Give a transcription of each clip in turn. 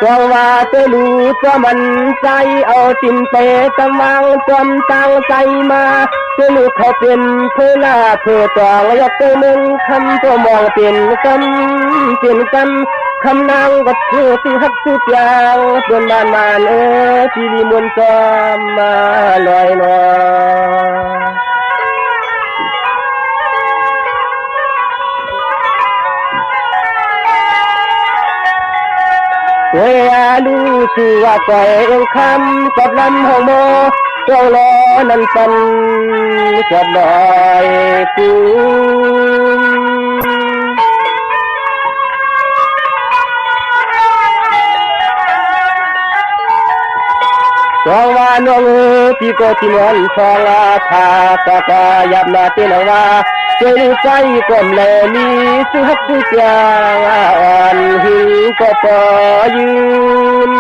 ตัวว่าจะรู้ตัวมันใจเอาจินไปตะวังจอมตั้งใจมาจะรู้เขาเป็นเพื่อลาเพื่อตองอยากตัวมึงคำตัวมองเป็นกำเป็นกำคำนางก็คือที่ฮักสุดยางเดินบานมานที่ดีมวนจอมมาลอยนอตัวลูชัวก่อยเอวคำกับลำหงโมตัวล้อนั้นปันกับลอยกูตัวว่าน้องพี่ก็ที่มันฟองอาคาตะกายับนาเตนว่าใจใจกลมแลมีสุขทุกอย่างอ่อนหิวก็พอยืน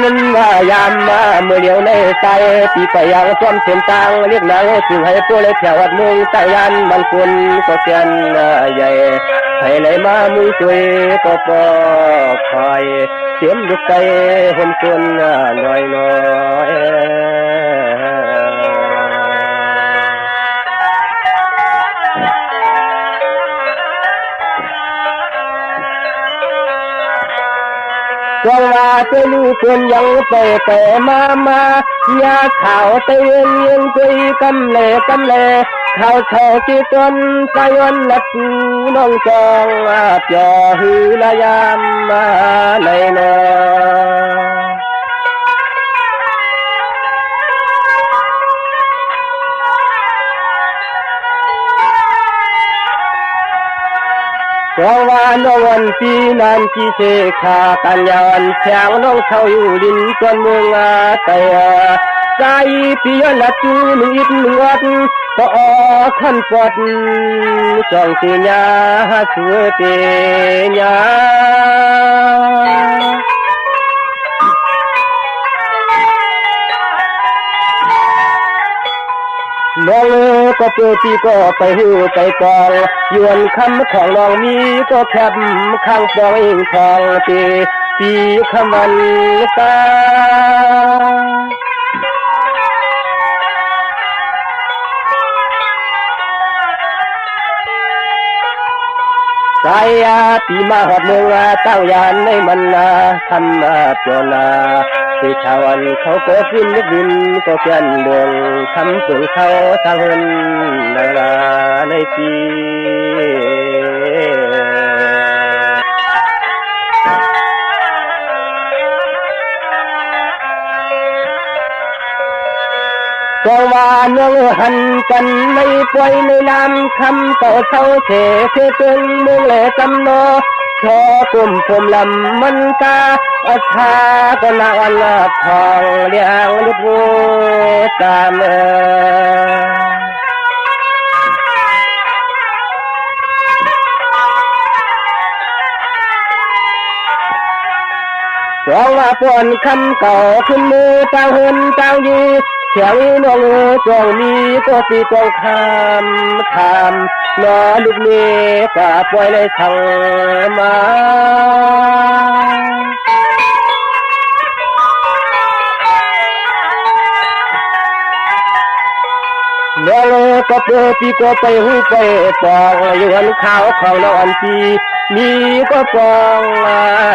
นั้นว่ายามมาเมื่อเดียวในใจปีไปยังจอมเส้นต่างเรียกนางจึงให้พวกเลยแถววัดเมืองใจยันบางคนก็เสียนใหญ่ให้ไหนมามุ้ยช่วยก็พอคอยเสียมดุใจห่มคนน้อยน้อยก็ว่าจะรู้คนยังไปมายาข่าวเตียงคุยกำเล่ข่าวเท่าที่ตนใจวันละตูน้องจองเจ่อหือละยามมาในนอเพราะว่าน้องวันปีนั้นที่เชขากันยานแข็งน้องเขาอยู่ดินจนเมืองแต่ใจปีละจูนิดนวดก็ขันปอดจองตีญาสวยเตีญาน้องก็เปิดปีก็ไปหูไปกองยวนคำของน้องมีก็แคบข้างปองอิงทองตีปีคำวันตาใจปีมาหอดเมืองตั้งยานในมันทำจนาที่ชาววันเขาก็ขึ้นนึกดินก็เปลี่ยนดวงทำสูงเขาทางเฮินดาราในปีก็ว่าน้องหันกันไม่ปล่อยไม่ลำคำต่อเท่าเทตึงเมืองแหลจำนอชอกลุ่มผมลำมันตาอาชาก็นาวันละทองเลี้ยงลูกวัวตามเพราะว่าปวนคำเก่าขึ้นมือต่างเหินต่างยืนเสียงน้องจงมีก็ตีกองคำล้อลูกเมียก็ปล่อยเลยทางมาน้องก็เปิดปีก็ไปหูไปปองอยู่หันขาวของน้องอันปีมีก็ปอง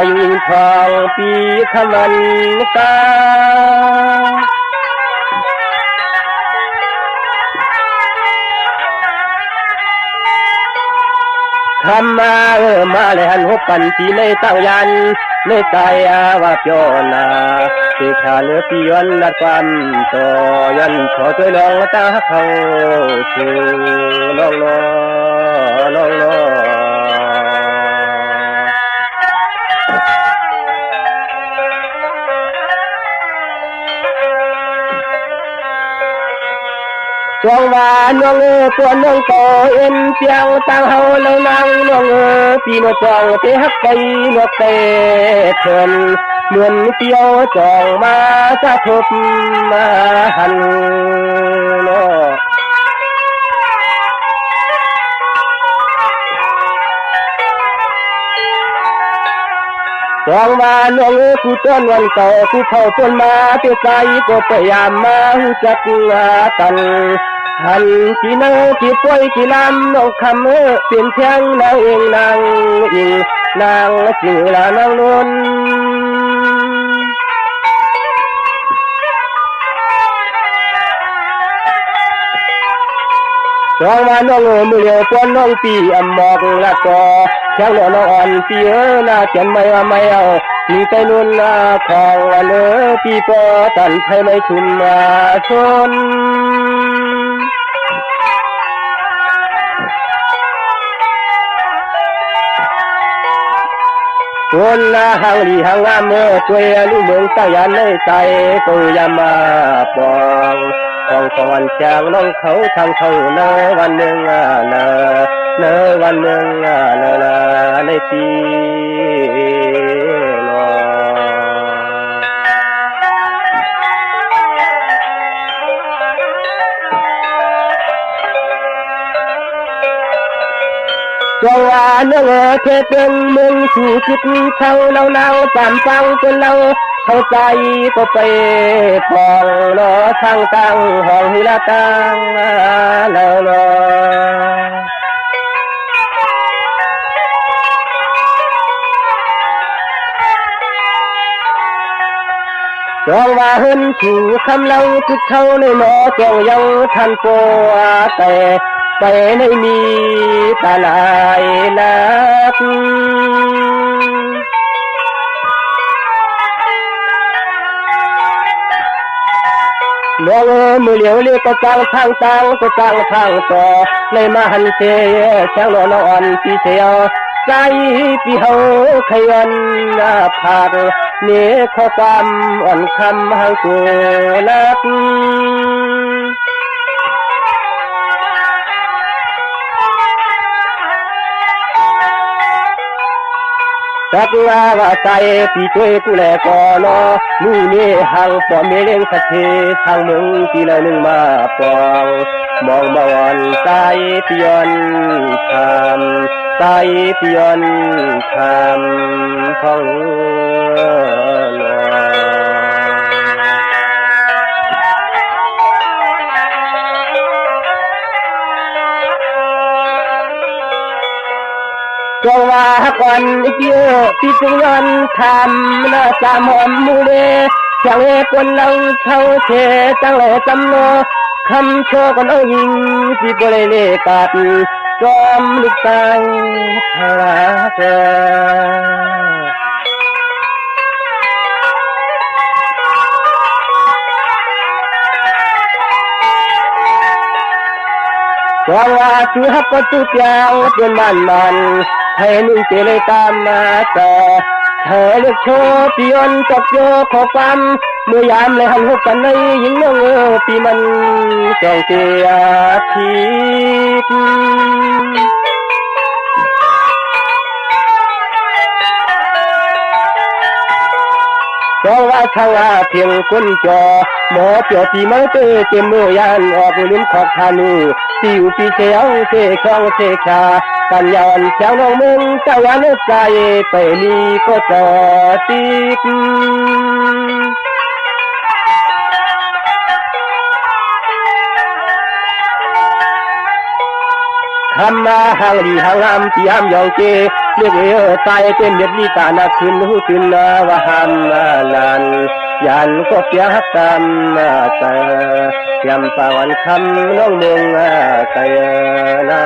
อยู่ทองปีขมันตาทำมาเลยหันหุบปันที่ในตั้งยันในใจว่าเปียวนาที่ขาเนื้อปียันนัดความต่อยันขอช่วยลองตาเขาชูน้องจงว่าน้องตัวน้องโตเอ็นเปียวตั้งเฮาแล้วนางน้องปีนจองเตหักใจนกเตเถินเหมือนเปียวจองมาจะทุบมาหันโล จองมาน้องผู้ต้นวันเก่าผู้เฒ่าจนมาเตี้ยใจก็พยายามมาหูจักกันหันกี่นากี่ป่วยกี่ลำน้องคำเปลี่ยนเพียงนางเองนางอิงนางจือละนางนวลจองมาน้องมือเหลียวป้อนน้องปีอำบอกละก็ช่างน้องอ่อนปีหน้าเขียนไม่ว่าไม่เอาปีใจนุ่นของเลือปีปอตันไทยไม่ชุนชนคนหางลีหางงามเมื่อช่วยลูกเมืองตั้งยันในใจก็ยามาปองของสวรรค์จากน้องเขาทางเขาเนวันหนึ่งเนวันหนึ่งในปีจงว่าเนื้อเทเป็นเมืองสู่จิตเขาเราจำฟังจนเราเข้าใจก็ไปปองทางตั้งห้องหิละตังแล้วจงว่าเฮินสู่คำเราจุดเขาในหมอแก้วยังทันโปแต่ไปในมีตาลายลักลวงมือเหลียวเรียกก็จังทางตังก็จังทางต่อในมหันเสียแสงนอนปีเสียวใจปีเฮาขยันผาดเนื้อข้อความอ่อนคำหางตัวลักจักว่าใจปีช่วยกูแลก่อนมูนี่ห่างปอมเลี้ยงสักเททางมึงทีละหนึ่งมาปองมองมาวันใจปียนทำใจปียนทำของจงว่าก่อนเกี่ยวปีกุยนทำน่าสามหอมมูเลจังเอคนเราเขาเทจังเลยจำโนคำโชกันเอายิงปีบริเลกัดจอมลูกตายพลาเจจงว่าสุหักก็ตุกยาวจนมันให้นุ่งเจริญตามมาต่อเธอเลือกโชว์ปียนตกโยขอความเมื่อยามเลยหันหุบกันในยิงน้องปีมันจองเตียทีเพราะว่าทางเพียงคนจอหมอเจียวปีมันเตะเต็มมือยานออกลิ้นขอกทานูติวปีเชียวเสคองเสคากันยอนเจ้าน้องมึงเจ้าวันใจไปลีก็จอติดคำมาหางลีหางามปีหามยองเจเรียกใจเต็มเม็ดลีตานักขึ้นหูขึ้นว่าหามลานยันก็เสียหักตามแต่ยำปาวันคำน้องมึงแต่นา